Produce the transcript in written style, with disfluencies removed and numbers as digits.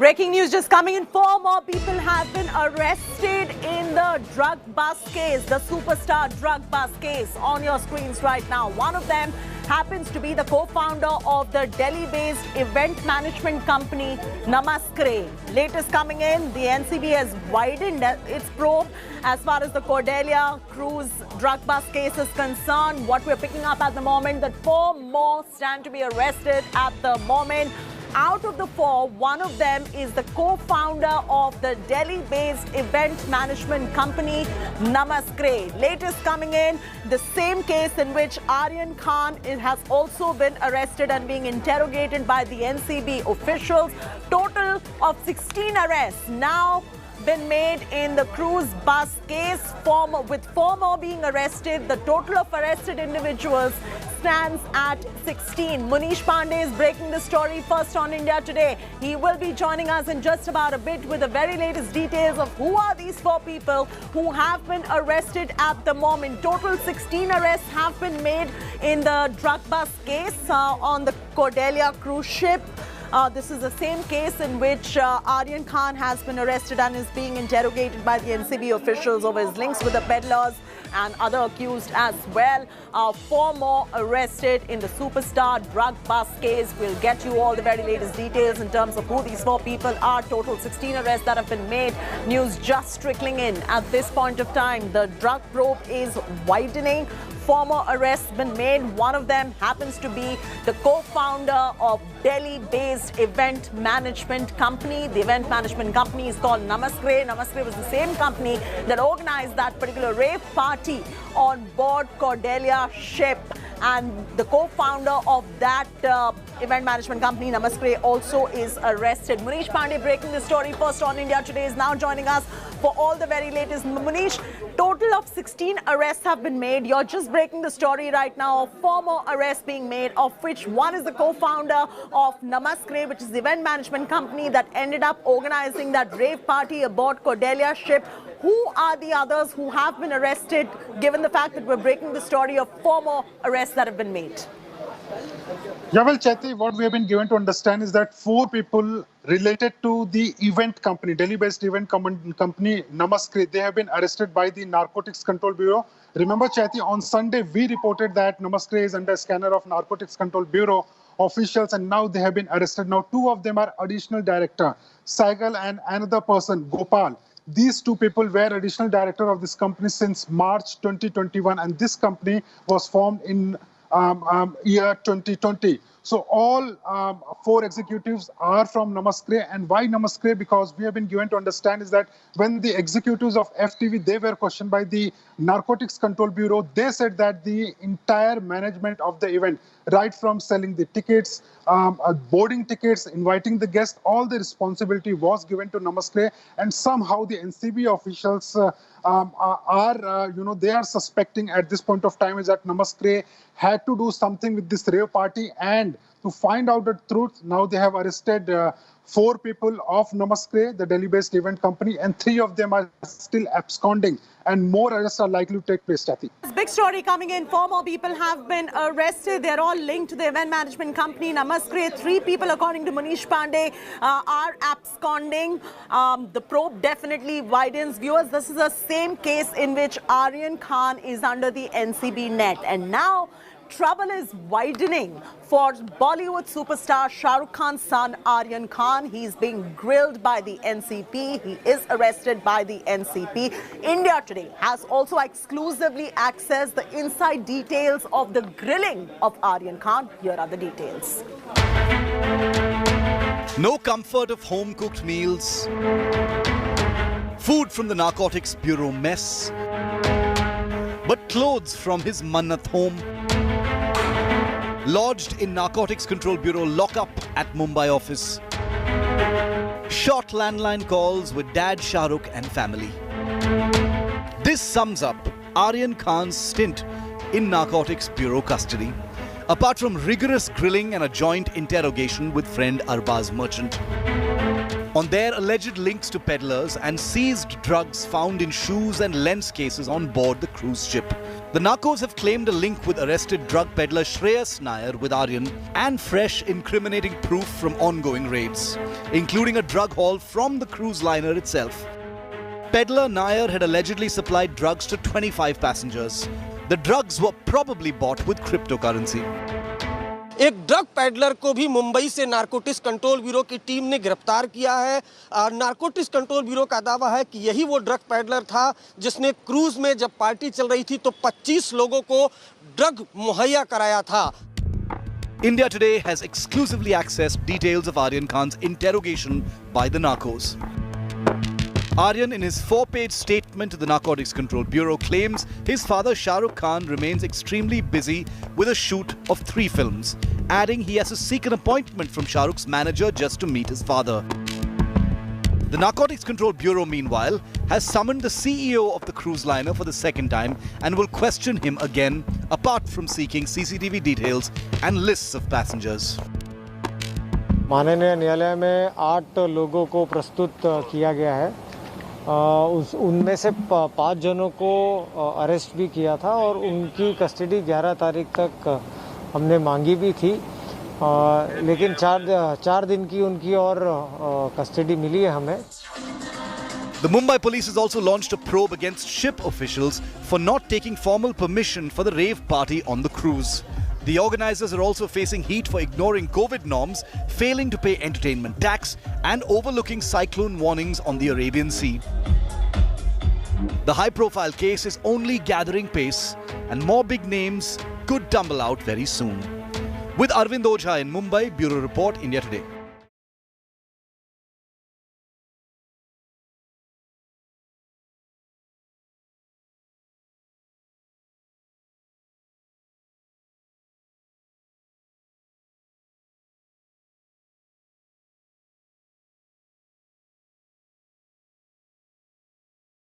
Breaking news just coming in. 4 more people have been arrested in the drug bust case, the superstar drug bust case on your screens right now. One of them happens to be the co-founder of the Delhi-based event management company Namaskre. Latest coming in, the NCB has widened its probe as far as the Cordelia Cruise drug bust case is concerned. What we're picking up at the moment, that 4 more stand to be arrested at the moment. Out of the 4, one of them is the co-founder of the Delhi-based event management company Namaskre. Latest coming in, the same case in which Aryan Khan has also been arrested and being interrogated by the NCB officials. Total of 16 arrests now been made in the cruise bus case, with 4 more being arrested. The total of arrested individuals stands at 16. Munish Pandey is breaking the story first on India Today. He will be joining us in just about a bit with the very latest details of who are these 4 people who have been arrested at the moment. Total 16 arrests have been made in the drug bust case on the Cordelia cruise ship. This is the same case in which Aryan Khan has been arrested and is being interrogated by the NCB officials over his links with the peddlers and other accused as well. 4 more arrested in the superstar drug bust case. We'll get you all the very latest details in terms of who these 4 people are. Total 16 arrests that have been made. News just trickling in at this point of time. The drug probe is widening. 4 more arrests been made. One of them happens to be the co-founder of Delhi-based event management company. The event management company is called Namaskre. Namaskre was the same company that organized that particular rave party on board Cordelia ship. And the co-founder of that event management company, Namaskre, also is arrested. Munish Pandey breaking the story first on India Today is now joining us for all the very latest. Munish, total of 16 arrests have been made. You're just breaking the story right now of 4 more arrests being made, of which one is the co-founder of Namaskre, which is the event management company that ended up organizing that rave party aboard Cordelia ship. Who are the others who have been arrested, given the fact that we're breaking the story of 4 more arrests that have been made? Yeah, well, Chaiti, what we have been given to understand is that 4 people related to the event company, Delhi-based event company Namaskre, they have been arrested by the Narcotics Control Bureau. Remember, Chaiti, on Sunday, we reported that Namaskre is under scanner of Narcotics Control Bureau officials, and now they have been arrested. Now, 2 of them are additional director, Saigal, and another person, Gopal. These 2 people were additional director of this company since March 2021, and this company was formed in year 2020. So all 4 executives are from Namaskre. And why Namaskre? Because we have been given to understand is that when the executives of FTV, they were questioned by the Narcotics Control Bureau, they said that the entire management of the event, right from selling the tickets, boarding tickets, inviting the guests, all the responsibility was given to Namaskre. And somehow the NCB officials they are suspecting at this point of time is that Namaskre had to do something with this rave party. And to find out the truth, now they have arrested 4 people of Namaskre, the Delhi-based event company, and 3 of them are still absconding. And more arrests are likely to take place, Chaiti. Big story coming in. 4 more people have been arrested. They're all linked to the event management company Namaskre. 3 people, according to Munish Pandey, are absconding. The probe definitely widens. Viewers, this is the same case in which Aryan Khan is under the NCB net. And now trouble is widening for Bollywood superstar Shah Rukh Khan's son Aryan Khan. He's being grilled by the NCP. He is arrested by the NCP. India Today has also exclusively accessed the inside details of the grilling of Aryan Khan. Here are the details. No comfort of home-cooked meals, food from the Narcotics Bureau mess, but clothes from his Mannat home. Lodged in Narcotics Control Bureau lockup at Mumbai office. Short landline calls with dad Shah Rukh and family. This sums up Aryan Khan's stint in Narcotics Bureau custody. Apart from rigorous grilling and a joint interrogation with friend Arbaz Merchant. on their alleged links to peddlers and seized drugs found in shoes and lens cases on board the cruise ship. The narcos have claimed a link with arrested drug peddler Shreyas Nair with Aryan and fresh incriminating proof from ongoing raids, including a drug haul from the cruise liner itself. Peddler Nair had allegedly supplied drugs to 25 passengers. The drugs were probably bought with cryptocurrency. एक drug peddler को भी मुंबई से narcotics control bureau की team ने गिरफ्तार किया है। Narcotics control bureau का दावा है कि यही वो ड्रग पैडलर था जिसने क्रूज में जब पार्टी चल रही थी तो 25 लोगों को ड्रग मुहैया कराया था। India Today has exclusively accessed details of Aryan Khan's interrogation by the narcos. Aryan, in his 4-page statement to the Narcotics Control Bureau, claims his father Shah Rukh Khan remains extremely busy with a shoot of 3 films, adding he has to seek an appointment from Shah Rukh's manager just to meet his father. The Narcotics Control Bureau, meanwhile, has summoned the CEO of the cruise liner for the second time and will question him again, apart from seeking CCTV details and lists of passengers. माननीय न्यायालय में 8 लोगों को प्रस्तुत किया गया है। उनमें से 5 जनों को अरेस्ट भी किया था और उनकी कस्टडी 11 तारीख तक हमने मांगी भी थी, लेकिन 4 दिन की उनकी और कस्टडी मिली है हमें। The Mumbai police has also launched a probe against ship officials for not taking formal permission for the rave party on the cruise. The organizers are also facing heat for ignoring COVID norms, failing to pay entertainment tax, and overlooking cyclone warnings on the Arabian Sea. The high-profile case is only gathering pace, and more big names could tumble out very soon. With Arvind Ojha in Mumbai, Bureau Report, India Today.